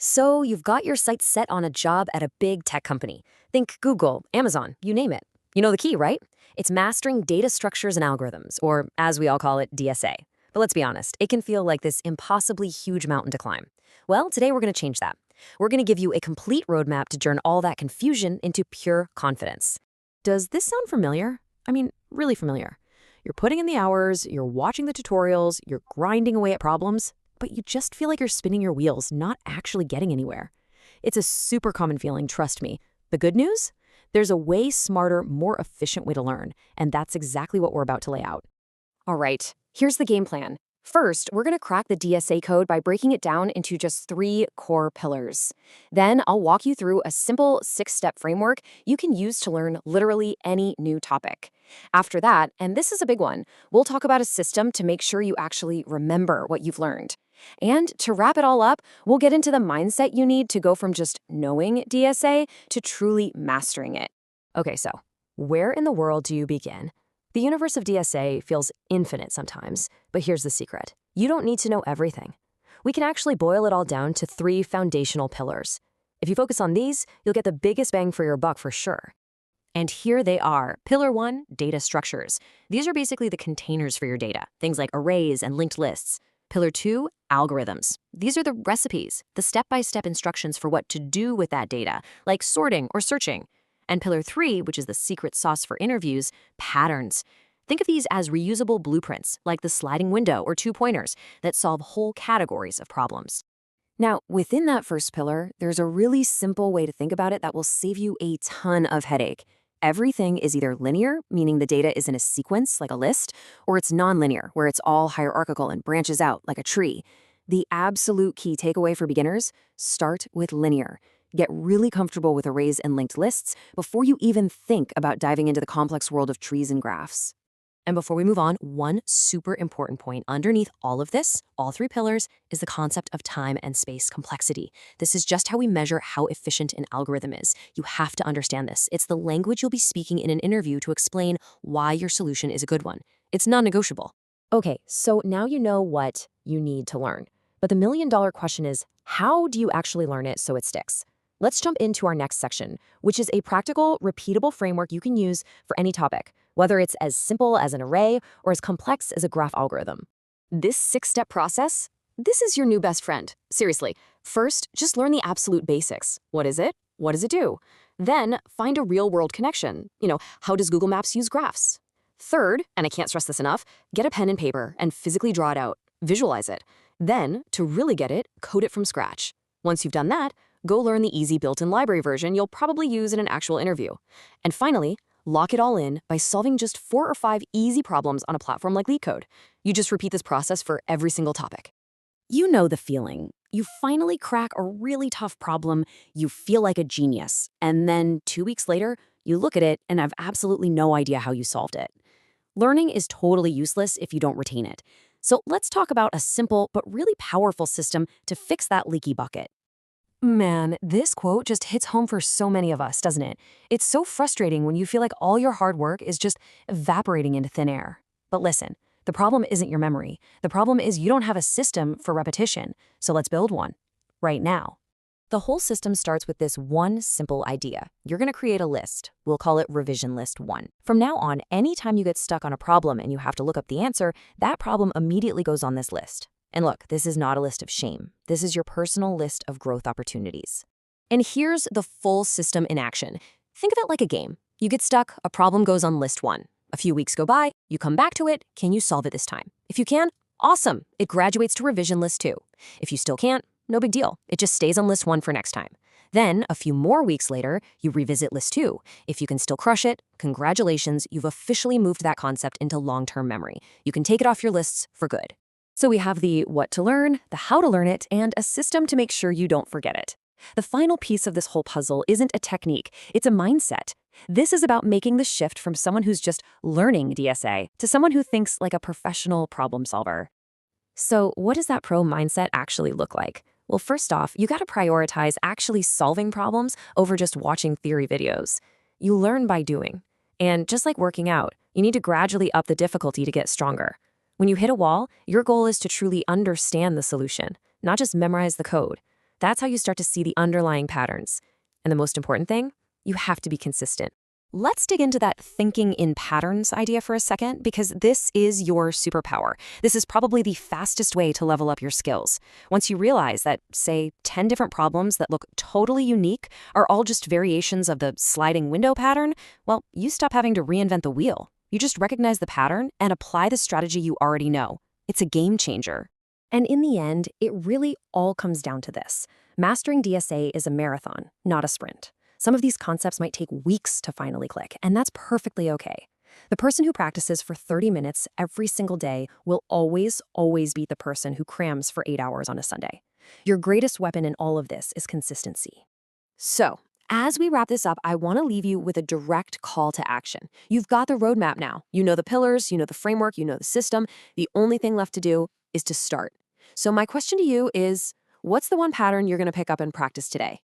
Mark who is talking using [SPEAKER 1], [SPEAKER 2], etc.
[SPEAKER 1] So you've got your sights set on a job at a big tech company. Think Google, Amazon, you name it. You know the key, right? It's mastering data structures and algorithms, or as we all call it, DSA. But let's be honest, it can feel like this impossibly huge mountain to climb. Well, today we're going to change that. We're going to give you a complete roadmap to turn all that confusion into pure confidence. Does this sound familiar? I mean, really familiar. You're putting in the hours, you're watching the tutorials, you're grinding away at problems, but you just feel like you're spinning your wheels, not actually getting anywhere. It's a super common feeling, trust me. The good news? There's a way smarter, more efficient way to learn, and that's exactly what we're about to lay out. All right, here's the game plan. First, we're going to crack the DSA code by breaking it down into just 3 core pillars. Then I'll walk you through a simple 6-step framework you can use to learn literally any new topic. After that, and this is a big one, we'll talk about a system to make sure you actually remember what you've learned. And to wrap it all up, we'll get into the mindset you need to go from just knowing DSA to truly mastering it. Okay, so where in the world do you begin? The universe of DSA feels infinite sometimes, but here's the secret. You don't need to know everything. We can actually boil it all down to 3 foundational pillars. If you focus on these, you'll get the biggest bang for your buck for sure. And here they are. Pillar 1, data structures. These are basically the containers for your data, things like arrays and linked lists. Pillar 2, algorithms. These are the recipes, the step-by-step instructions for what to do with that data, like sorting or searching. And pillar 3, which is the secret sauce for interviews, patterns. Think of these as reusable blueprints, like the sliding window or 2 pointers, that solve whole categories of problems. Now, within that first pillar, there's a really simple way to think about it that will save you a ton of headache. Everything is either linear, meaning the data is in a sequence, like a list, or it's nonlinear, where it's all hierarchical and branches out, like a tree. The absolute key takeaway for beginners: start with linear. Get really comfortable with arrays and linked lists before you even think about diving into the complex world of trees and graphs. And before we move on, one super important point underneath all of this, all 3 pillars, is the concept of time and space complexity. This is just how we measure how efficient an algorithm is. You have to understand this. It's the language you'll be speaking in an interview to explain why your solution is a good one. It's non-negotiable. Okay, so now you know what you need to learn. But the million-dollar question is, how do you actually learn it so it sticks? Let's jump into our next section, which is a practical, repeatable framework you can use for any topic, whether it's as simple as an array or as complex as a graph algorithm. This 6-step process, this is your new best friend. Seriously, first, just learn the absolute basics. What is it? What does it do? Then, find a real-world connection. How does Google Maps use graphs? Third, and I can't stress this enough, get a pen and paper and physically draw it out. Visualize it. Then, to really get it, code it from scratch. Once you've done that, go learn the easy built-in library version you'll probably use in an actual interview. And finally, lock it all in by solving just 4 or 5 easy problems on a platform like LeetCode. You just repeat this process for every single topic. You know the feeling. You finally crack a really tough problem, you feel like a genius, and then 2 weeks later, you look at it and have absolutely no idea how you solved it. Learning is totally useless if you don't retain it. So let's talk about a simple but really powerful system to fix that leaky bucket. Man, this quote just hits home for so many of us, doesn't it? It's so frustrating when you feel like all your hard work is just evaporating into thin air. But listen, the problem isn't your memory. The problem is you don't have a system for repetition. So let's build one right now. The whole system starts with this one simple idea. You're going to create a list. We'll call it revision list 1. From now on, anytime you get stuck on a problem and you have to look up the answer, that problem immediately goes on this list. And look, this is not a list of shame. This is your personal list of growth opportunities. And here's the full system in action. Think of it like a game. You get stuck, a problem goes on list 1. A few weeks go by, you come back to it. Can you solve it this time? If you can, awesome. It graduates to revision list 2. If you still can't, no big deal. It just stays on list 1 for next time. Then, a few more weeks later, you revisit list 2. If you can still crush it, congratulations, you've officially moved that concept into long-term memory. You can take it off your lists for good. So we have the what to learn, the how to learn it, and a system to make sure you don't forget it. The final piece of this whole puzzle isn't a technique, it's a mindset. This is about making the shift from someone who's just learning DSA to someone who thinks like a professional problem solver. So what does that pro mindset actually look like? Well, first off, you gotta prioritize actually solving problems over just watching theory videos. You learn by doing. And just like working out, you need to gradually up the difficulty to get stronger. When you hit a wall, your goal is to truly understand the solution, not just memorize the code. That's how you start to see the underlying patterns. And the most important thing, you have to be consistent. Let's dig into that thinking in patterns idea for a second, because this is your superpower. This is probably the fastest way to level up your skills. Once you realize that, say, 10 different problems that look totally unique are all just variations of the sliding window pattern, well, you stop having to reinvent the wheel. You just recognize the pattern and apply the strategy you already know. It's a game changer. And in the end, it really all comes down to this. Mastering DSA is a marathon, not a sprint. Some of these concepts might take weeks to finally click, and that's perfectly okay. The person who practices for 30 minutes every single day will always beat the person who crams for 8 hours on a Sunday. Your greatest weapon in all of this is consistency. So, as we wrap this up, I want to leave you with a direct call to action. You've got the roadmap now. You know the pillars, you know the framework, you know the system. The only thing left to do is to start. So my question to you is, what's the one pattern you're going to pick up and practice today?